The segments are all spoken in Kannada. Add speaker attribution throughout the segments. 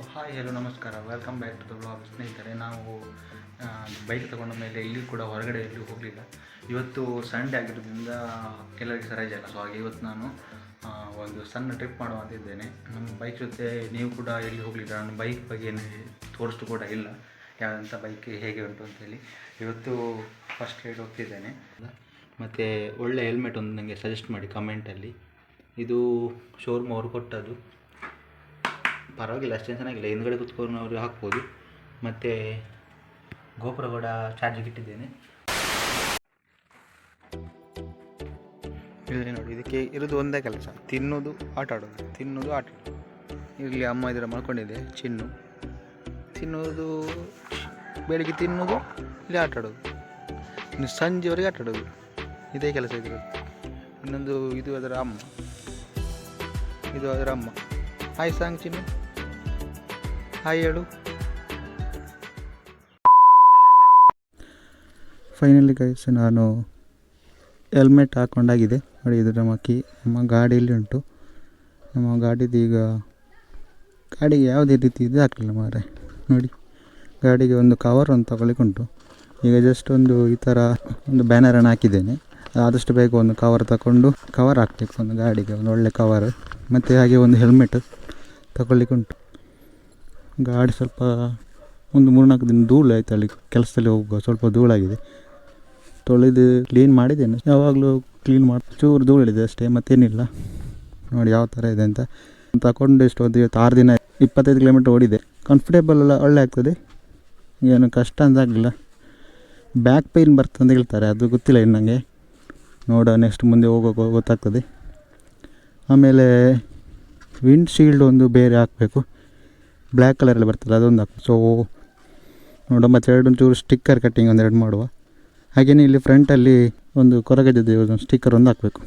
Speaker 1: ಹಾಯ್ ಹಲೋ ನಮಸ್ಕಾರ, welcome back to the vlog. ಸ್ನೇಹಿತರೆ, ನಾವು ಬೈಕ್ ತಗೊಂಡ ಮೇಲೆ ಇಲ್ಲಿ ಕೂಡ ಹೊರಗಡೆ ಎಲ್ಲೂ ಹೋಗಲಿಲ್ಲ. ಇವತ್ತು ಸಂಡೇ ಆಗಿರೋದ್ರಿಂದ ಕೆಲವರಿಗೆ ಸಹ ರಜೆ ಇಲ್ಲ. ಸೊ ಹಾಗೆ ಇವತ್ತು ನಾನು ಒಂದು ಸಣ್ಣ ಟ್ರಿಪ್ ಮಾಡುವಂತಿದ್ದೇನೆ. ನಮ್ಮ ಬೈಕ್ ಜೊತೆ ನೀವು ಕೂಡ ಎಲ್ಲಿ ಹೋಗಲಿಲ್ಲ. ನಾನು ಬೈಕ್ ಬಗ್ಗೆ ತೋರಿಸ್ತು ಕೂಡ ಇಲ್ಲ, ಯಾವುದಂಥ ಬೈಕ್ ಹೇಗೆ ಉಂಟು ಅಂತೇಳಿ. ಇವತ್ತು ಫಸ್ಟ್ ರೈಡ್ ಹೋಗ್ತಿದ್ದೇನೆ. ಮತ್ತು ಒಳ್ಳೆ ಹೆಲ್ಮೆಟ್ ಒಂದು ನನಗೆ ಸಜೆಸ್ಟ್ ಮಾಡಿ ಕಮೆಂಟಲ್ಲಿ. ಇದು ಶೋರೂಮ್ ಅವರು ಕೊಟ್ಟದ್ದು, ಪರವಾಗಿಲ್ಲ, ಅಷ್ಟೇನು ಚೆನ್ನಾಗಿಲ್ಲ. ಹಿಂದ್ಗಡೆ ಕುತ್ಕೊಂಡು ಅವರು ಹಾಕ್ಬೋದು. ಮತ್ತು ಗೋಪುರ ಕೂಡ ಚಾರ್ಜಿಗೆ ಇಟ್ಟಿದ್ದೇನೆ. ಇಲ್ಲಿ ನೋಡಿ, ಇದಕ್ಕೆ ಇರೋದು ಒಂದೇ ಕೆಲಸ, ತಿನ್ನೋದು ಆಟ ಆಡೋದು, ತಿನ್ನೋದು ಆಟ ಆಡೋದು. ಇಲ್ಲಿ ಅಮ್ಮ ಇದರ ಮಾಡ್ಕೊಂಡಿದೆ, ತಿನ್ನೋದು, ಬೆಳಿಗ್ಗೆ ತಿನ್ನೋದು, ಇಲ್ಲಿ ಆಟ ಆಡೋದು, ಇನ್ನು ಸಂಜೆವರೆಗೆ ಆಟ ಆಡೋದು, ಇದೇ ಕೆಲಸ ಇದ್ರದ್ದು. ಇನ್ನೊಂದು ಇದು ಅದರ ಅಮ್ಮ, ಇದು ಅದರ ಅಮ್ಮ. ಹಾಯ್ ಸಾಂಗ್ ಚಿನ್ನು, ಹಾಯ್ ಹೇಳು. ಫೈನಲಿ ಗೈಸ್, ನಾನು ಹೆಲ್ಮೆಟ್ ಹಾಕ್ಕೊಂಡಾಗಿದೆ ನೋಡಿ. ಇದು ನಮ್ಮ ಗಾಡಿಯಲ್ಲಿ ಉಂಟು. ನಮ್ಮ ಗಾಡಿದು ಈಗ ಗಾಡಿಗೆ ಯಾವುದೇ ರೀತಿ ಇದು ಹಾಕಲಿಲ್ಲ ಮಾರೆ ನೋಡಿ. ಗಾಡಿಗೆ ಒಂದು ಕವರ್ ಒಂದು ತಗೊಳ್ಳಿಕ್ಕುಂಟು. ಈಗ ಜಸ್ಟ್ ಒಂದು ಈ ಥರ ಒಂದು ಬ್ಯಾನರನ್ನು ಹಾಕಿದ್ದೇನೆ. ಆದಷ್ಟು ಬೇಗ ಒಂದು ಕವರ್ ತಗೊಂಡು ಕವರ್ ಹಾಕಬೇಕು ಒಂದು ಗಾಡಿಗೆ, ಒಂದು ಒಳ್ಳೆ ಕವರ್. ಮತ್ತು ಹಾಗೆ ಒಂದು ಹೆಲ್ಮೆಟ್ ತಗೊಳ್ಳಿಕ್ಕುಂಟು. ಗಾಡಿ ಸ್ವಲ್ಪ ಒಂದು 3-4 ದಿನ ಧೂಳು ಆಯ್ತು, ಅಲ್ಲಿ ಕೆಲಸದಲ್ಲಿ ಹೋಗುವ ಸ್ವಲ್ಪ ಧೂಳಾಗಿದೆ. ತೊಳೆದು ಕ್ಲೀನ್ ಮಾಡಿದ್ದೇನೆ, ಯಾವಾಗಲೂ ಕ್ಲೀನ್ ಮಾಡಿ. ಚೂರು ಧೂಳಿದೆ ಅಷ್ಟೇ, ಮತ್ತೇನಿಲ್ಲ. ನೋಡಿ ಯಾವ ಥರ ಇದೆ ಅಂತ. ತಗೊಂಡು ಎಷ್ಟು ಒಂದು 6 ದಿನ 25 ಕಿಲೋಮೀಟ್ರ್ ಓಡಿದೆ. ಕಂಫರ್ಟೇಬಲ್ ಎಲ್ಲ ಒಳ್ಳೆ ಆಗ್ತದೆ, ಏನು ಕಷ್ಟ ಅಂತ ಆಗಲಿಲ್ಲ. ಬ್ಯಾಕ್ ಪೇಯ್ನ್ ಬರ್ತದೆ ಅಂತ ಹೇಳ್ತಾರೆ, ಅದು ಗೊತ್ತಿಲ್ಲ ಇನ್ನು ನನಗೆ. ನೋಡೋ ನೆಕ್ಸ್ಟ್ ಮುಂದೆ ಹೋಗೋಕೆ ಗೊತ್ತಾಗ್ತದೆ. ಆಮೇಲೆ ವಿಂಡ್ಶೀಲ್ಡ್ ಒಂದು ಬೇರೆ ಹಾಕಬೇಕು, ಬ್ಲ್ಯಾಕ್ ಕಲರಲ್ಲಿ ಬರ್ತದೆ, ಅದೊಂದು ಹಾಕಿ. ಸೊ ನೋಡೋ, ಮತ್ತು ಒಂಚೂರು ಸ್ಟಿಕ್ಕರ್ ಕಟ್ಟಿಂಗ್ ಒಂದೆರಡು ಮಾಡುವ. ಹಾಗೆಯೇ ಇಲ್ಲಿ ಫ್ರಂಟಲ್ಲಿ ಒಂದು ಕೊರಗಜ್ಜದೆ ಒಂದು ಸ್ಟಿಕ್ಕರ್ ಒಂದು ಹಾಕಬೇಕು.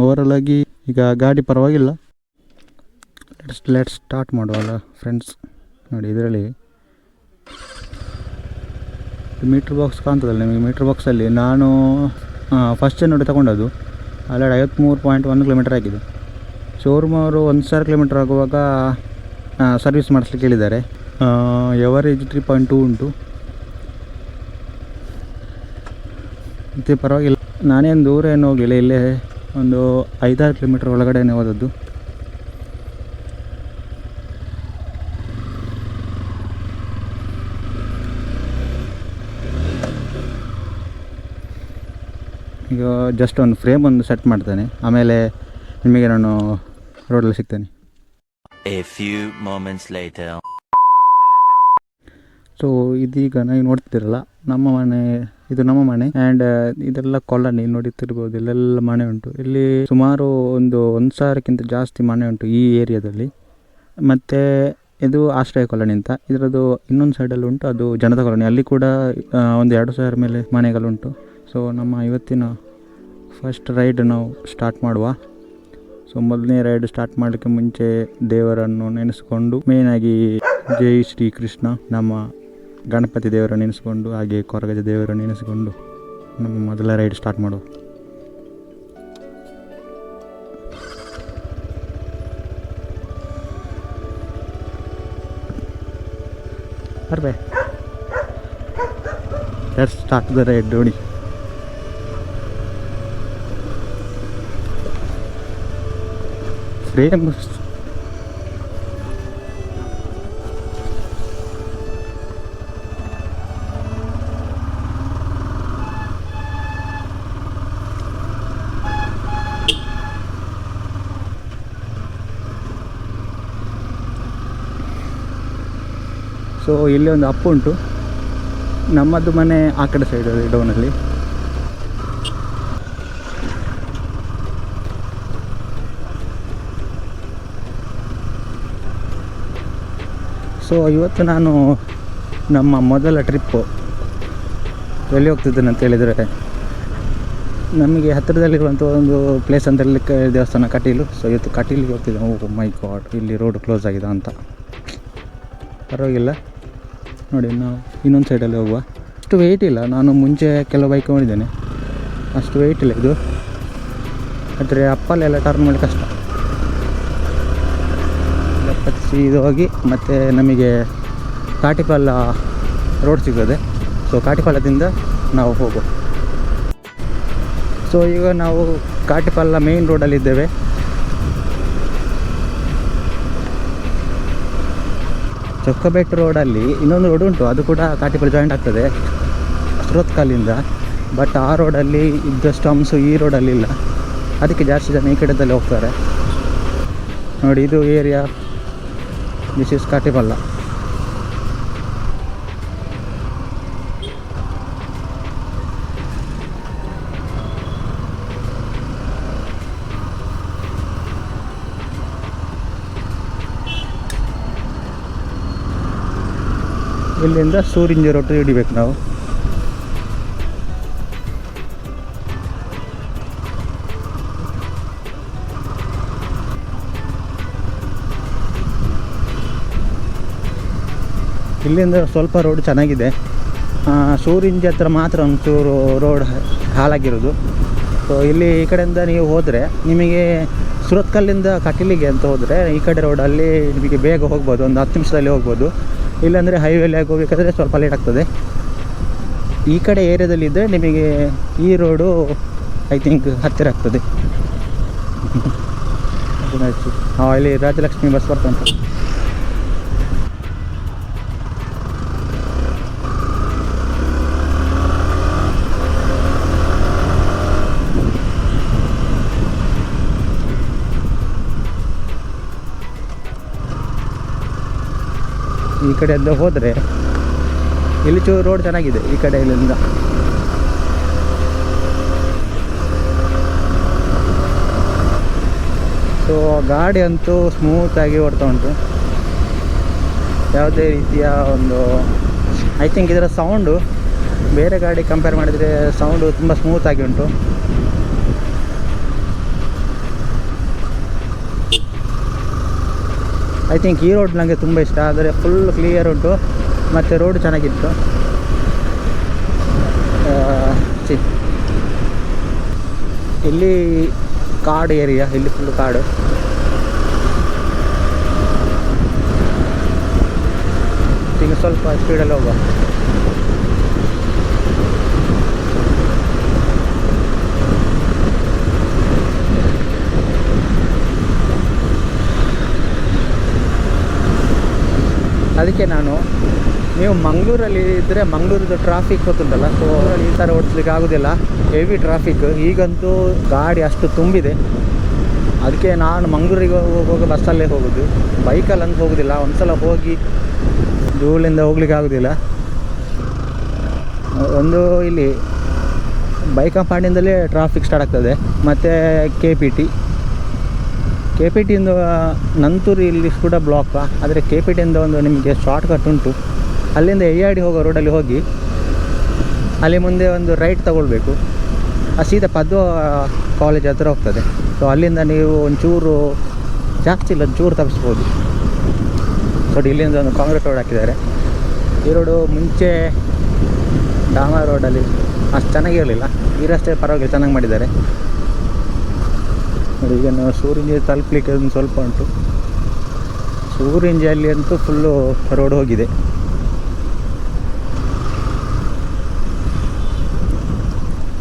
Speaker 1: ಓವರಾಲಾಗಿ ಈಗ ಗಾಡಿ ಪರವಾಗಿಲ್ಲ. ಲೆಟ್ಸ್ ಸ್ಟಾರ್ಟ್ ಮಾಡುವಲ್ಲ ಫ್ರೆಂಡ್ಸ್. ನೋಡಿ, ಇದರಲ್ಲಿ ಮೀಟ್ರ್ ಬಾಕ್ಸ್ ಕಾಣ್ತದಲ್ಲ ನಿಮಗೆ. ಮೀಟ್ರ್ ಬಾಕ್ಸಲ್ಲಿ ನಾನು ಫಸ್ಟ್ ನೋಡಿ ತಗೊಂಡದ್ದು, ಅಲ್ಲೆಡೆ 53.1 ಕಿಲೋಮೀಟರ್ ಆಗಿದೆ. ಶೋರೂಮ್ ಅವರು 1000 ಕಿಲೋಮೀಟ್ರ್ ಆಗುವಾಗ ಸರ್ವಿಸ್ ಮಾಡಿಸ್ಲಿಕ್ಕೆ ಹೇಳಿದ್ದಾರೆ. ಎವರೇಜ್ 3.2 ಉಂಟು. ಮತ್ತು ಪರವಾಗಿಲ್ಲ, ನಾನೇನು ದೂರ ಏನು ಹೋಗಲಿಲ್ಲ, ಇಲ್ಲೇ ಒಂದು 5-6 ಕಿಲೋಮೀಟ್ರ್ ಒಳಗಡೆನೇ ಹೋದದ್ದು. ಈಗ ಜಸ್ಟ್ ಒಂದು ಫ್ರೇಮ್ ಒಂದು ಸೆಟ್ ಮಾಡ್ತೇನೆ, ಆಮೇಲೆ ನಿಮಗೆ ನಾನು ರೋಡಲ್ಲಿ ಸಿಗ್ತೇನೆ.
Speaker 2: A few moments later.
Speaker 1: So ಇದೀಗ ನೀವು ನೋಡ್ತಿದ್ದೀರಲ್ಲ, ನಮ್ಮ ಮನೆ, ಇದು ನಮ್ಮ ಮನೆ. ಆ್ಯಂಡ್ ಇದೆಲ್ಲ ಕಾಲೋನಿ ನೋಡುತ್ತಿರ್ಬೋದು, ಇಲ್ಲೆಲ್ಲ ಮನೆ ಉಂಟು. ಇಲ್ಲಿ ಸುಮಾರು ಒಂದು 1000ಕ್ಕಿಂತ ಜಾಸ್ತಿ ಮನೆ ಉಂಟು ಈ ಏರಿಯಾದಲ್ಲಿ. ಮತ್ತು ಇದು ಆಶ್ರಯ ಕಾಲೋನಿ ಅಂತ. ಇದರದ್ದು ಇನ್ನೊಂದು ಸೈಡಲ್ಲಿ ಉಂಟು, ಅದು ಜನತಾ ಕಾಲೋನಿ. ಅಲ್ಲಿ ಕೂಡ ಒಂದು 2000 ಮೇಲೆ ಮನೆಗಳುಂಟು. ಸೊ ನಮ್ಮ ಇವತ್ತಿನ ಫಸ್ಟ್ ರೈಡ್ ನಾವು ಸ್ಟಾರ್ಟ್ ಮಾಡುವ. ಸೊ ಮೊದಲನೇ ರೈಡ್ ಸ್ಟಾರ್ಟ್ ಮಾಡಲಿಕ್ಕೆ ಮುಂಚೆ ದೇವರನ್ನು ನೆನೆಸ್ಕೊಂಡು, ಮೇಯ್ನಾಗಿ ಜೈ ಶ್ರೀ ಕೃಷ್ಣ, ನಮ್ಮ ಗಣಪತಿ ದೇವರನ್ನು ನೆನೆಸ್ಕೊಂಡು, ಹಾಗೆ ಕೊರಗಜ್ಜ ದೇವರನ್ನು ನೆನೆಸ್ಕೊಂಡು ನಮ್ಮ ಮೊದಲ ರೈಡ್ ಸ್ಟಾರ್ಟ್ ಮಾಡುವ. ಬರ್ಬೇ, ಲೆಟ್ಸ್ ಸ್ಟಾರ್ಟ್ ದ ರೈಡ್. ನೋಡಿ, ಫ್ರೇಮ್ ಸೊ ಇಲ್ಲಿ ಒಂದು ಅಪ್ ಉಂಟು. ನಮ್ಮದು ಮನೆ ಆ ಕಡೆ ಸೈಡ್ ಡೌನಲ್ಲಿ. ಸೊ ಇವತ್ತು ನಾನು ನಮ್ಮ ಮೊದಲ ಟ್ರಿಪ್ಪು ಎಲ್ಲಿ ಹೋಗ್ತಿದ್ದೇನೆ ಅಂತ ಹೇಳಿದರೆ, ನಮಗೆ ಹತ್ತಿರದಲ್ಲಿರುವಂಥ ಒಂದು ಪ್ಲೇಸ್ ಅಂತ ಹೇಳಲಿಕ್ಕೆ ದೇವಸ್ಥಾನ ಕಟೀಲು. ಸೊ ಇವತ್ತು ಕಟೀಲಿಗೆ ಹೋಗ್ತಿದ್ದೇನೆ. ಓ ಮೈ ಗಾಡ್, ಇಲ್ಲಿ ರೋಡ್ ಕ್ಲೋಸ್ ಆಗಿದೆ ಅಂತ. ಪರವಾಗಿಲ್ಲ, ನೋಡಿ ನಾವು ಇನ್ನೊಂದು ಸೈಡಲ್ಲಿ ಹೋಗುವ. ಅಷ್ಟು ವೆಯ್ಟ್ ಇಲ್ಲ, ನಾನು ಮುಂಚೆ ಕೆಲವು ಬೈಕ್ ನೋಡಿದ್ದೇನೆ, ಅಷ್ಟು ವೆಯ್ಟ್ ಇಲ್ಲ ಇದು. ಆದರೆ ಅಪ್ಪಲ್ಲೆಲ್ಲ ಟರ್ನ್ ಮಾಡಿ ಕಷ್ಟ. 70 ಸೀದಾ ಹೋಗಿ ಮತ್ತು ನಮಗೆ ಕಾಟಿಪಾಲ ರೋಡ್ ಸಿಗ್ತದೆ. ಸೊ ಕಾಟಿಪಾಲದಿಂದ ನಾವು ಹೋಗೋ. ಸೊ ಈಗ ನಾವು ಕಾಟಿಪಾಲ ಮೇನ್ ರೋಡಲ್ಲಿದ್ದೇವೆ. ಚೊಕ್ಕಬೆಟ್ಟು ರೋಡಲ್ಲಿ ಇನ್ನೊಂದು ರೋಡ್ ಉಂಟು, ಅದು ಕೂಡ ಕಾಟಿಪಾಲ ಜಾಯಿಂಟ್ ಆಗ್ತದೆ ಸುರತ್ಕಲ್ಲಿಂದ. ಬಟ್ ಆ ರೋಡಲ್ಲಿ ಇದ್ದಷ್ಟು ಅಂಶು ಈ ರೋಡಲ್ಲಿ ಇಲ್ಲ, ಅದಕ್ಕೆ ಜಾಸ್ತಿ ಜನ ಈ ಕಡೆದಲ್ಲಿ ಹೋಗ್ತಾರೆ. ನೋಡಿ, ಇದು ಏರಿಯಾ, ದಿಸ್ ಇಸ್ ಕಾಟಿಪಾಲ. ಇಲ್ಲಿಂದ ಸೂರಿಂಜೆ ರೋಡ್ ಹಿಡಿಬೇಕು ನಾವು. ಇಲ್ಲಿಂದ ಸ್ವಲ್ಪ ರೋಡ್ ಚೆನ್ನಾಗಿದೆ. ಸೂರಿಂಜೆ ಹತ್ರ ಮಾತ್ರ ಒಂಚೂರು ರೋಡ್ ಹಾಳಾಗಿರೋದು. ಸೊ ಇಲ್ಲಿ ಈ ಕಡೆಯಿಂದ ನೀವು ಹೋದರೆ ನಿಮಗೆ ಸುರತ್ಕಲ್ಲಿಂದ ಕಟೀಲಿಗೆ ಅಂತ ಹೋದರೆ ಈ ಕಡೆ ರೋಡಲ್ಲಿ ನಿಮಗೆ ಬೇಗ ಹೋಗ್ಬೋದು, ಒಂದು 10 ನಿಮಿಷದಲ್ಲಿ ಹೋಗ್ಬೋದು. ಇಲ್ಲಾಂದರೆ ಹೈವೇಲಿ ಹೋಗಬೇಕಾದ್ರೆ ಸ್ವಲ್ಪ ಲೇಟ್ ಆಗ್ತದೆ. ಈ ಕಡೆ ಏರಿಯಾದಲ್ಲಿದ್ದರೆ ನಿಮಗೆ ಈ ರೋಡು ಐ ಥಿಂಕ್ ಹತ್ತಿರ ಆಗ್ತದೆ. ಇಲ್ಲಿ ರಾಜಲಕ್ಷ್ಮಿ ಬಸ್ ಬರ್ತಾ ಉಂಟು. ಈ ಕಡೆಯಿಂದ ಹೋದರೆ ಇಲ್ಲಿ ಚೂರು ರೋಡ್ ಚೆನ್ನಾಗಿದೆ ಈ ಕಡೆ ಇಲ್ಲಿಂದ. ಸೊ ಗಾಡಿ ಅಂತೂ ಸ್ಮೂತಾಗಿ ಓಡ್ತಾ ಉಂಟು. ಯಾವುದೇ ರೀತಿಯ ಒಂದು ಐ ಥಿಂಕ್ ಇದರ ಸೌಂಡು ಬೇರೆ ಗಾಡಿ ಕಂಪೇರ್ ಮಾಡಿದರೆ ಸೌಂಡು ತುಂಬ ಸ್ಮೂತಾಗಿ ಉಂಟು. ಐ ಥಿಂಕ್ ಈ ರೋಡ್ ನನಗೆ ತುಂಬ ಇಷ್ಟ. ಆದರೆ ಫುಲ್ ಕ್ಲಿಯರ್ ಉಂಟು ಮತ್ತು ರೋಡ್ ಚೆನ್ನಾಗಿತ್ತು. ಇಲ್ಲಿ ಕಾಡು ಏರಿಯಾ, ಇಲ್ಲಿ ಫುಲ್ ಕಾಡು. ಈಗ ಸ್ವಲ್ಪ ಸ್ಪೀಡಲ್ಲಿ ಹೋಗುವ. ಅದಕ್ಕೆ ನೀವು ಮಂಗಳೂರಲ್ಲಿ ಇದ್ದರೆ ಮಂಗಳೂರಿದ್ದು ಟ್ರಾಫಿಕ್ ಗೊತ್ತುಂಟಲ್ಲ, ಸೊ ಈ ಥರ ಓಡಿಸ್ಲಿಕ್ಕೆ ಆಗೋದಿಲ್ಲ, ಹೆವಿ ಟ್ರಾಫಿಕ್. ಈಗಂತೂ ಗಾಡಿ ಅಷ್ಟು ತುಂಬಿದೆ. ಅದಕ್ಕೆ ನಾನು ಮಂಗಳೂರಿಗೆ ಹೋಗುವಾಗ ಬಸ್ಸಲ್ಲೇ ಹೋಗೋದು, ಬೈಕಲ್ಲಿ ಅಂತ ಹೋಗೋದಿಲ್ಲ. ಒಂದು ಸಲ ಹೋಗಿ ಧೂಳಿಂದ ಹೋಗ್ಲಿಕ್ಕೆ ಆಗೋದಿಲ್ಲ. ಒಂದು ಇಲ್ಲಿ ಬೈಕಂಪಾಡಿಯಿಂದಲೇ ಟ್ರಾಫಿಕ್ ಸ್ಟಾರ್ಟ್ ಆಗ್ತದೆ. ಮತ್ತು ಕೆ ಪಿ ಟಿಯಿಂದ ನಂತೂರು ಇಲ್ಲಿ ಕೂಡ ಬ್ಲಾಕ್. ಆದರೆ ಕೆ ಪಿ ಟಿಯಿಂದ ಒಂದು ನಿಮಗೆ ಶಾರ್ಟ್ಕಟ್ ಉಂಟು, ಅಲ್ಲಿಂದ ಎಯ್ಯಾಡಿ ಹೋಗೋ ರೋಡಲ್ಲಿ ಹೋಗಿ ಅಲ್ಲಿ ಮುಂದೆ ಒಂದು ರೈಟ್ ತಗೊಳ್ಬೇಕು, ಸೀದಾ ಪದ್ವ ಕಾಲೇಜ್ ಹತ್ರ ಹೋಗ್ತದೆ. ಸೊ ಅಲ್ಲಿಂದ ನೀವು ಒಂಚೂರು ಜಾಸ್ತಿ ಇಲ್ಲ, ಒಂಚೂರು ತಪ್ಪಿಸ್ಬೋದು. ನೋಡಿ, ಇಲ್ಲಿಂದ ಒಂದು ಕಾಂಕ್ರೀಟ್ ರೋಡ್ ಹಾಕಿದ್ದಾರೆ. ಈ ರೋಡು ಮುಂಚೆ ಡಾಮರ್ ರೋಡಲ್ಲಿ ಅಷ್ಟು ಚೆನ್ನಾಗಿರಲಿಲ್ಲ, ಈ ರಸ್ತೆ ಪರವಾಗಿಲ್ಲ, ಚೆನ್ನಾಗಿ ಮಾಡಿದ್ದಾರೆ. ನೋಡಿ, ಈಗ ನಾವು ಸೂರಿಂಜೆ ತಲುಪಲಿಕ್ಕೆ ಒಂದು ಸ್ವಲ್ಪ ಉಂಟು. ಸೂರಿಂಜೆಯಲ್ಲಿ ಅಂತೂ ಫುಲ್ಲು ರೋಡ್ ಹೋಗಿದೆ.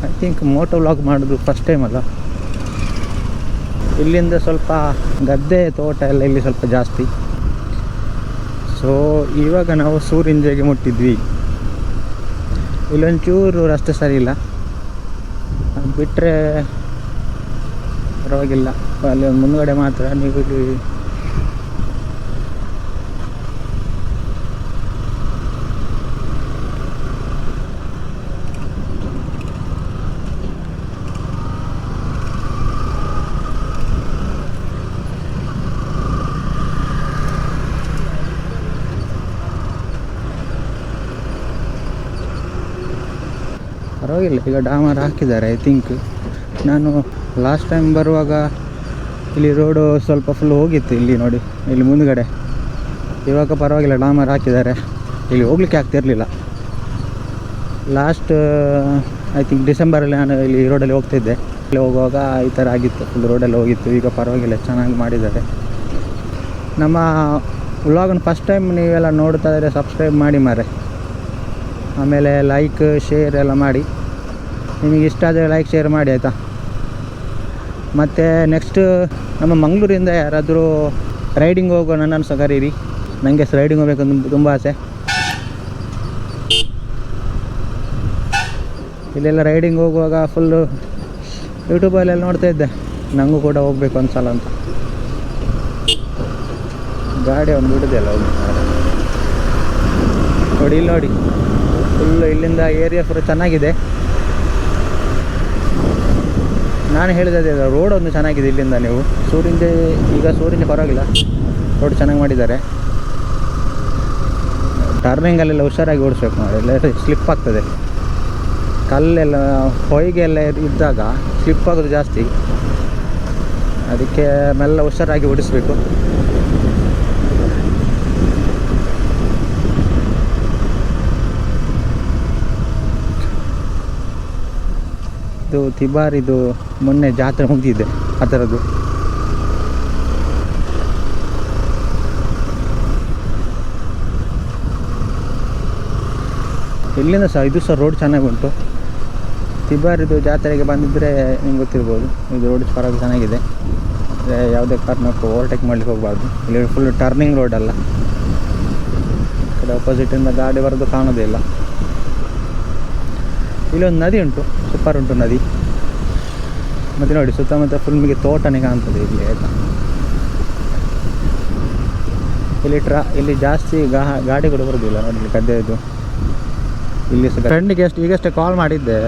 Speaker 1: ಐ ಥಿಂಕ್ ಮೋಟೋ ವ್ಲಾಗ್ ಮಾಡೋದು ಫಸ್ಟ್ ಟೈಮ್ ಅಲ್ಲ. ಇಲ್ಲಿಂದ ಸ್ವಲ್ಪ ಗದ್ದೆ ತೋಟ ಎಲ್ಲ ಇಲ್ಲಿ ಸ್ವಲ್ಪ ಜಾಸ್ತಿ. ಸೊ ಇವಾಗ ನಾವು ಸೂರಿಂಜೆಗೆ ಮುಟ್ಟಿದ್ವಿ. ಇಲ್ಲೊಂಚೂರು ರಸ್ತೆ ಸರಿ ಇಲ್ಲ, ಅದು ಬಿಟ್ಟರೆ ಪರವಾಗಿಲ್ಲ. ಅಲ್ಲಿ ಒಂದು ಮುಂದುಗಡೆ ಮಾತ್ರ ನೀವು ಇಲ್ಲಿ ಪರವಾಗಿಲ್ಲ. ಈಗ ಡಾಮರ್ ಹಾಕಿದ್ದಾರೆ ಐ ಥಿಂಕ್. ನಾನು ಲಾಸ್ಟ್ ಟೈಮ್ ಬರುವಾಗ ಇಲ್ಲಿ ರೋಡು ಸ್ವಲ್ಪ ಫುಲ್ ಹೋಗಿತ್ತು. ಇಲ್ಲಿ ನೋಡಿ, ಇಲ್ಲಿ ಮುಂದುಗಡೆ. ಇವಾಗ ಪರವಾಗಿಲ್ಲ, ಡಾಮರ್ ಹಾಕಿದ್ದಾರೆ. ಇಲ್ಲಿ ಹೋಗ್ಲಿಕ್ಕೆ ಆಗ್ತಿರಲಿಲ್ಲ. ಲಾಸ್ಟ್ ಐ ಥಿಂಕ್ ಡಿಸೆಂಬರಲ್ಲಿ ನಾನು ಇಲ್ಲಿ ರೋಡಲ್ಲಿ ಹೋಗ್ತಿದ್ದೆ. ಇಲ್ಲಿ ಹೋಗುವಾಗ ಈ ಥರ ಆಗಿತ್ತು, ಫುಲ್ ರೋಡಲ್ಲಿ ಹೋಗಿತ್ತು. ಈಗ ಪರವಾಗಿಲ್ಲ, ಚೆನ್ನಾಗಿ ಮಾಡಿದ್ದಾರೆ. ನಮ್ಮ ವ್ಲಾಗನ್ನು ಫಸ್ಟ್ ಟೈಮ್ ನೀವೆಲ್ಲ ನೋಡ್ತಾ ಇದ್ದರೆ ಸಬ್ಸ್ಕ್ರೈಬ್ ಮಾಡಿ ಮಾರೆ. ಆಮೇಲೆ ಲೈಕ್ ಶೇರ್ ಎಲ್ಲ ಮಾಡಿ. ನಿಮಗೆ ಇಷ್ಟ ಆದರೆ ಲೈಕ್ ಶೇರ್ ಮಾಡಿ ಆಯಿತಾ. ಮತ್ತು ನೆಕ್ಸ್ಟ್ ನಮ್ಮ ಮಂಗಳೂರಿಂದ ಯಾರಾದರೂ ರೈಡಿಂಗ್ ಹೋಗೋ ನನ್ನನ್ನು ಸಹ ಕರೀರಿ. ನನಗೆ ರೈಡಿಂಗ್ ಹೋಗ್ಬೇಕಂತ ತುಂಬ ಆಸೆ. ಇಲ್ಲೆಲ್ಲ ರೈಡಿಂಗ್ ಹೋಗುವಾಗ ಫುಲ್ಲು ಯೂಟ್ಯೂಬಲ್ಲೆಲ್ಲ ನೋಡ್ತಾ ಇದ್ದೆ, ನನಗೂ ಕೂಡ ಹೋಗಬೇಕು ಒಂದ್ಸಲ ಅಂತ. ಗಾಡಿ ಒಂದು ಬಿಡೋದಿಲ್ಲ ಹೋಗಿ ನೋಡಿ. ಇಲ್ಲಿ ನೋಡಿ, ಫುಲ್ಲು ಇಲ್ಲಿಂದ ಏರಿಯಾ ಫುಲ್ ಚೆನ್ನಾಗಿದೆ. ನಾನು ಹೇಳಿದೆ ರೋಡ್ ಒಂದು ಚೆನ್ನಾಗಿದೆ ಇಲ್ಲಿಂದ. ನೀವು ಸೂರ್ಯನ ಪರವಾಗಿಲ್ಲ, ರೋಡ್ ಚೆನ್ನಾಗಿ ಮಾಡಿದ್ದಾರೆ. ಟರ್ನಿಂಗಲ್ಲೆಲ್ಲ ಹುಷಾರಾಗಿ ಓಡಿಸ್ಬೇಕು ನೋಡಿ, ಎಲ್ಲ ಸ್ಲಿಪ್ ಆಗ್ತದೆ. ಕಲ್ಲೆಲ್ಲ ಹೊಯ್ಗೆಲ್ಲ ಇದ್ದಾಗ ಸ್ಲಿಪ್ ಆಗೋದು ಜಾಸ್ತಿ, ಅದಕ್ಕೆ ಮೆಲ್ಲ ಹುಷಾರಾಗಿ ಓಡಿಸ್ಬೇಕು. ಇದು ತಿಬಾರಿದು ಮೊನ್ನೆ ಜಾತ್ರೆ ಮುಗಿದಿದೆ ಆ ಥರದ್ದು. ಇಲ್ಲಿಂದ ಸಹ ಇದು ಸಹ ರೋಡ್ ಚೆನ್ನಾಗಿ ಉಂಟು. ತಿಬಾರಿದು ಜಾತ್ರೆಗೆ ಬಂದಿದ್ದರೆ ನಿಮ್ಗೆ ಗೊತ್ತಿರ್ಬೋದು. ಇದು ರೋಡ್ ಪರವಾಗಿ ಚೆನ್ನಾಗಿದೆ. ಯಾವುದೇ ಕಾರಣಕ್ಕೂ ಓವರ್ಟೇಕ್ ಮಾಡಲಿಕ್ಕೆ ಹೋಗಬಾರ್ದು. ಇಲ್ಲಿ ಫುಲ್ ಟರ್ನಿಂಗ್ ರೋಡ್ ಅಲ್ಲ. ಈ ಕಡೆ ಅಪೋಸಿಟಿಂದ ಗಾಡಿ ಬರೋದು ಕಾಣೋದೇ ಇಲ್ಲ. ಇಲ್ಲೊಂದು ನದಿ ಉಂಟು, ಸೂಪರ್ ಉಂಟು ನದಿ. ಮತ್ತು ನೋಡಿ ಸುತ್ತಮುತ್ತ ಫುಲ್ ನಿಮಗೆ ತೋಟನೇ ಕಾಣ್ತದೆ ಇಲ್ಲಿ ಆಯಿತಾ. ಇಲ್ಲಿ ಜಾಸ್ತಿ ಗಾಡಿಗಳು ಬರೋದಿಲ್ಲ ನೋಡಿ, ಗದ್ದೆದು. ಇಲ್ಲಿ ಸಹ ಫ್ರೆಂಡಿಗೆ ಈಗಷ್ಟೇ ಕಾಲ್ ಮಾಡಿದ್ದೆ.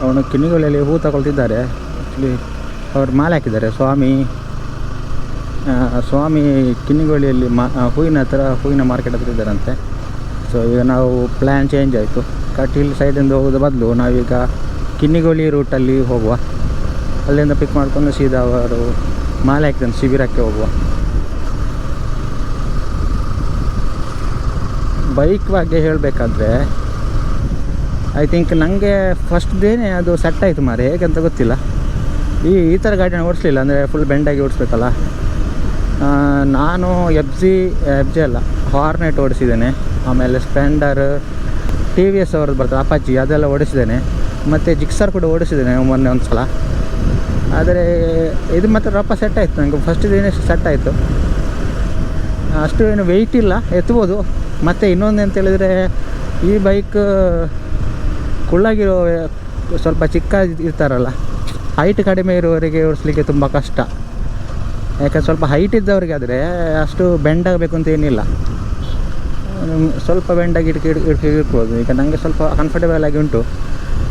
Speaker 1: ಅವನು ಕಿನ್ನಿಗೋಳಿಯಲ್ಲಿ ಹೂ ತಗೊಳ್ತಿದ್ದಾರೆ. ಆ್ಯಕ್ಚುಲಿ ಅವ್ರು ಮಾಲೆ ಹಾಕಿದ್ದಾರೆ. ಸ್ವಾಮಿ ಕಿನ್ನಿಗೋಳಿಯಲ್ಲಿ ಹೂವಿನ ಮಾರ್ಕೆಟ್ ಹತ್ರ ಇದ್ದಾರಂತೆ. ಸೊ ಈಗ ನಾವು ಪ್ಲ್ಯಾನ್ ಚೇಂಜ್ ಆಯಿತು. ಕಟೀಲ್ ಸೈಡಿಂದ ಹೋಗೋದು ಬದಲು ನಾವೀಗ ಕಿನ್ನಿಗೋಳಿ ರೂಟಲ್ಲಿ ಹೋಗುವ. ಅಲ್ಲಿಂದ ಪಿಕ್ ಮಾಡ್ಕೊಂಡು ಸೀದಾ ಅವರು ಮಾಲೆ ಹಾಕಿದ ಶಿಬಿರಕ್ಕೆ ಹೋಗುವ. ಬೈಕ್ ಬಗ್ಗೆ ಹೇಳಬೇಕಾದ್ರೆ ಐ ಥಿಂಕ್ ನನಗೆ ಫಸ್ಟ್ ಡೇನೇ ಅದು ಸೆಟ್ ಆಯಿತು ಮಾರೆ, ಹೇಗಂತ ಗೊತ್ತಿಲ್ಲ. ಈ ಥರ ಗಾಡಿನ ಓಡಿಸ್ಲಿಲ್ಲ, ಅಂದರೆ ಫುಲ್ ಬೆಂಡಾಗಿ ಓಡಿಸ್ಬೇಕಲ್ಲ. ನಾನು ಎಫ್ ಜಿ ಅಲ್ಲ, ಹಾರ್ನೆಟ್ ಓಡಿಸಿದ್ದೇನೆ. ಆಮೇಲೆ ಸ್ಪ್ಲೆಂಡರ್, TVS ಅವ್ರದ್ದು ಬರ್ತದೆ ಅಪಾಚಿ, ಅದೆಲ್ಲ ಓಡಿಸಿದ್ದೇನೆ. ಮತ್ತು ಜಿಕ್ಸರ್ ಕೂಡ ಓಡಿಸಿದ್ದೇನೆ ಮೊನ್ನೆ ಒಂದು ಸಲ. ಆದರೆ ಇದು ಮಾತ್ರ ರಪ್ಪ ಸೆಟ್ ಆಯಿತು ನನಗೆ. ಫಸ್ಟ್ ದಿನ ಸೆಟ್ ಆಯಿತು. ಅಷ್ಟು ಏನು ವೆಯ್ಟ್ ಇಲ್ಲ, ಎತ್ಬೋದು. ಮತ್ತು ಇನ್ನೊಂದು ಅಂತ ಹೇಳಿದರೆ ಈ ಬೈಕ್ ಕುಳ್ಳಾಗಿರೋ ಸ್ವಲ್ಪ ಚಿಕ್ಕ ಇರ್ತಾರಲ್ಲ, ಹೈಟ್ ಕಡಿಮೆ ಇರೋವರಿಗೆ ಓಡಿಸ್ಲಿಕ್ಕೆ ತುಂಬ ಕಷ್ಟ. ಯಾಕಂದ್ರೆ ಸ್ವಲ್ಪ ಹೈಟ್ ಇದ್ದವರಿಗೆ ಆದರೆ ಅಷ್ಟು ಬೆಂಡ್ ಆಗಬೇಕು ಅಂತ ಏನಿಲ್ಲ, ಸ್ವಲ್ಪ ಬೆಂಡಾಗಿ ಇರ್ಬೋದು. ಈಗ ನನಗೆ ಸ್ವಲ್ಪ ಕಂಫರ್ಟೇಬಲ್ ಆಗಿ ಉಂಟು.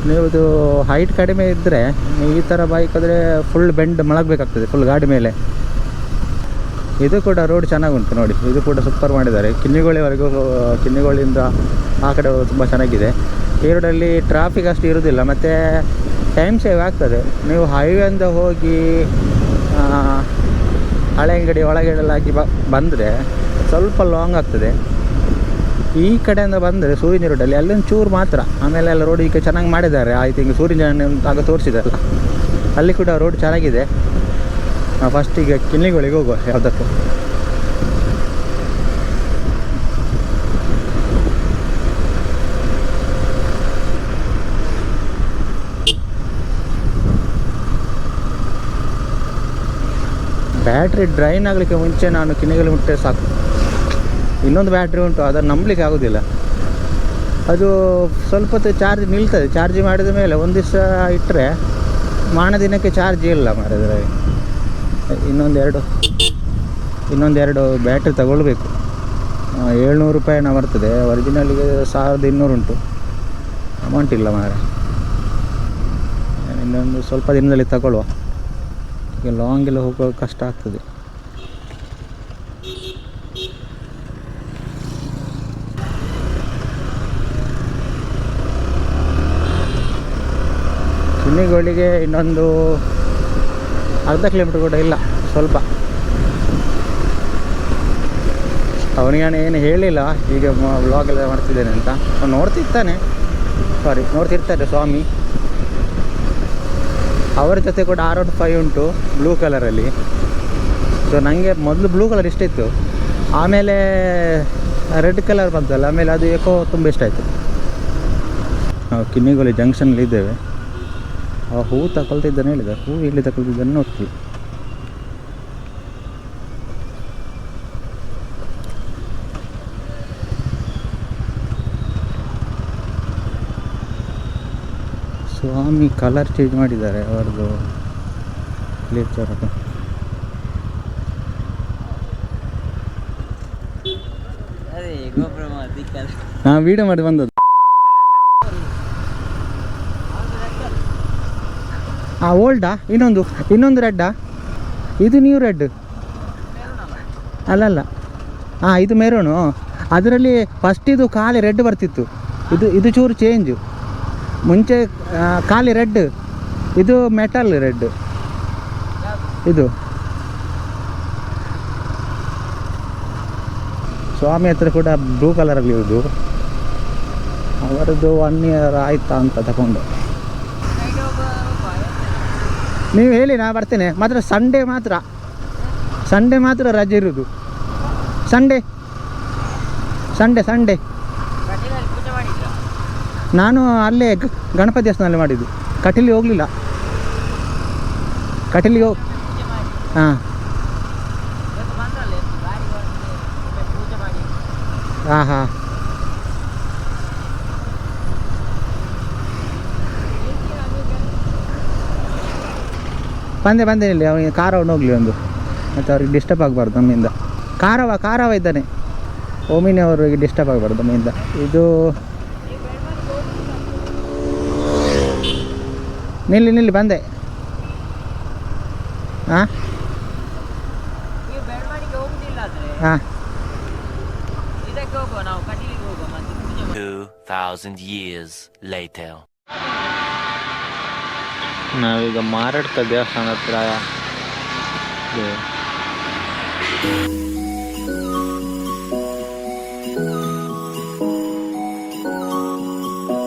Speaker 1: ನೀವುದು ಹೈಟ್ ಕಡಿಮೆ ಇದ್ದರೆ ಈ ಥರ ಬೈಕ್ ಆದರೆ ಫುಲ್ ಬೆಂಡ್ ಮಲಗಬೇಕಾಗ್ತದೆ ಫುಲ್ ಗಾಡಿ ಮೇಲೆ. ಇದು ಕೂಡ ರೋಡ್ ಚೆನ್ನಾಗುಂಟು ನೋಡಿ, ಇದು ಕೂಡ ಸೂಪರ್ ಮಾಡಿದ್ದಾರೆ. ಕಿನ್ನಿಗೋಳಿವರೆಗೂ, ಕಿನ್ನಿಗೋಳಿಯಿಂದ ಆ ಕಡೆ ತುಂಬ ಚೆನ್ನಾಗಿದೆ. ಈ ರೋಡಲ್ಲಿ ಟ್ರಾಫಿಕ್ ಅಷ್ಟು ಇರೋದಿಲ್ಲ, ಮತ್ತು ಟೈಮ್ ಸೇವ್ ಆಗ್ತದೆ. ನೀವು ಹೈವೇಯಿಂದ ಹೋಗಿ ಹಳೆಂಗಡಿ ಒಳಗಡೆಲ್ಲಾಗಿ ಬಂದರೆ ಸ್ವಲ್ಪ ಲಾಂಗ್ ಆಗ್ತದೆ. ಈ ಕಡೆಯಿಂದ ಬಂದರೆ ಸೂರ್ಯನ ರೋಡಲ್ಲಿ ಅಲ್ಲೊಂದು ಚೂರು ಮಾತ್ರ. ಆಮೇಲೆ ಎಲ್ಲ ರೋಡ್ ಈಗ ಚೆನ್ನಾಗಿ ಮಾಡಿದ್ದಾರೆ. ಐ ಥಿಂಕ್ ಸೂರ್ಯನ ಆಗ ತೋರಿಸಿದಾರಲ್ಲ, ಅಲ್ಲಿ ಕೂಡ ರೋಡ್ ಚೆನ್ನಾಗಿದೆ. ಫಸ್ಟಿಗೆ ಕಿನ್ನಿಗೋಳಿಗೆ ಹೋಗುವ ಯಾವುದಕ್ಕೂ. ಬ್ಯಾಟ್ರಿ ಡ್ರೈನ್ ಆಗಲಿಕ್ಕೆ ಮುಂಚೆ ನಾನು ಕಿನ್ನಿಗೋಳಿ ಮುಟ್ಟೆ ಸಾಕು. ಇನ್ನೊಂದು ಬ್ಯಾಟ್ರಿ ಉಂಟು, ಅದನ್ನು ನಂಬಲಿಕ್ಕೆ ಆಗೋದಿಲ್ಲ. ಅದು ಸ್ವಲ್ಪ ಹೊತ್ತು ಚಾರ್ಜ್ ನಿಲ್ತದೆ. ಚಾರ್ಜ್ ಮಾಡಿದ ಮೇಲೆ ಒಂದು ದಿವಸ ಇಟ್ಟರೆ ಮಾರನೇ ದಿನಕ್ಕೆ ಚಾರ್ಜ್ ಇಲ್ಲ ಮಾರಿದ್ರೆ. ಇನ್ನೊಂದೆರಡು ಬ್ಯಾಟ್ರಿ ತಗೊಳ್ಬೇಕು. 700 ರೂಪಾಯಿನ ಬರ್ತದೆ. ಒರಿಜಿನಲ್ಗೆ 1200 ಉಂಟು. ಅಮೌಂಟ್ ಇಲ್ಲ ಮಾರೆ. ಇನ್ನೊಂದು ಸ್ವಲ್ಪ ದಿನದಲ್ಲಿ ತಗೊಳ್ಳುವ. ಈಗ ಲಾಂಗೆಲ್ಲ ಹೋಗೋ ಕಷ್ಟ ಆಗ್ತದೆ. ಕಿನ್ನಿಗೋಳಿಗೆ ಇನ್ನೊಂದು ಅರ್ಧ ಕಿಲೋಮೀಟ್ರ್ ಕೂಡ ಇಲ್ಲ, ಸ್ವಲ್ಪ. ಅವನಿಗೆ ಏನು ಹೇಳಿಲ್ಲ ಈಗ ವ್ಲಾಗೆಲ್ಲ ಮಾಡ್ತಿದ್ದೇನೆ ಅಂತ. ಅವ್ನು ನೋಡ್ತಿರ್ತಾರೆ ಸ್ವಾಮಿ. ಅವರ ಜೊತೆ ಕೂಡ R15 ಉಂಟು ಬ್ಲೂ ಕಲರಲ್ಲಿ. ಸೊ ನನಗೆ ಮೊದಲು ಬ್ಲೂ ಕಲರ್ ಇಷ್ಟ ಇತ್ತು. ಆಮೇಲೆ ರೆಡ್ ಕಲರ್ ಬಂತಲ್ಲ, ಆಮೇಲೆ ಅದು ಏಕೋ ತುಂಬ ಇಷ್ಟ ಆಯಿತು. ನಾವು ಕಿನ್ನಿಗೋಳಿ ಜಂಕ್ಷನಲ್ಲಿ ಇದ್ದೇವೆ. ಆ ಹೂವು ತಗೊಳ್ತಿದ್ದಾನೆ ಹೇಳಿದ, ಹೂವು ಎಲ್ಲಿ ತಗೊಳ್ತಿದ್ದಾನೆ ನೋಡ್ತೀವಿ. ಸ್ವಾಮಿ ಕಲರ್ ಚೇಂಜ್ ಮಾಡಿದ್ದಾರೆ ಅವರದು ಲೇಚರದು. ಹಾಂ, ವೀಡಿಯೋ ಮಾಡಿ ಬಂದದ್ದು. ಹಾಂ, ಓಲ್ಡಾ? ಇನ್ನೊಂದು ರೆಡ್ಡಾ? ಇದು ನ್ಯೂ ರೆಡ್ ಅಲ್ಲಲ್ಲ. ಹಾಂ, ಇದು ಮೆರೂನು. ಅದರಲ್ಲಿ ಫಸ್ಟ್ ಇದು ಖಾಲಿ ರೆಡ್ ಬರ್ತಿತ್ತು. ಇದು ಚೂರು ಚೇಂಜು. ಮುಂಚೆ ಖಾಲಿ ರೆಡ್, ಇದು ಮೆಟಲ್ ರೆಡ್. ಇದು ಸ್ವಾಮಿ ಹತ್ರ ಕೂಡ ಬ್ಲೂ ಕಲರಲ್ಲಿ ಇರೋದು. ಅವರದ್ದು 1 ಇಯರ್ ಆಯ್ತಾ ಅಂತ ತಗೊಂಡು. ನೀವು ಹೇಳಿ, ನಾ ಬರ್ತೇನೆ. ಮಾತ್ರ ಸಂಡೇ ಮಾತ್ರ ರಜೆ ಇರೋದು. ಸಂಡೇ ನಾನು ಅಲ್ಲೇ ಗಣಪತಿ ದೇವಸ್ಥಾನದಲ್ಲಿ ಮಾಡಿದ್ದು. ಕಟೀಲಿಗೆ ಹೋಗಲಿಲ್ಲ. ಕಟೀಲಿಗೆ ಹಾಂ ಹಾಂ ಬಂದೆ ಇಲ್ಲಿ. ಅವನಿಗೆ ಕಾರವನ್ನು ಹೋಗಲಿ ಒಂದು, ಮತ್ತು ಅವ್ರಿಗೆ ಡಿಸ್ಟರ್ಬ್ ಆಗಬಾರ್ದು ನಮ್ಮಿಂದ. ಕಾರವ ಇದ್ದಾನೆ. ಓಮಿನಿ ಅವರಿಗೆ ಡಿಸ್ಟರ್ಬ್ ಆಗಬಾರ್ದು ನಮ್ಮಿಂದ. ಇದು ನಿಲ್ಲಿ ಬಂದೆ. ಹಾಂ ಹಾಂ
Speaker 2: 2000 years later.
Speaker 1: ನಾವೀಗ ಮಾರಡ್ಕ ದೇವಸ್ಥಾನ ಹತ್ರ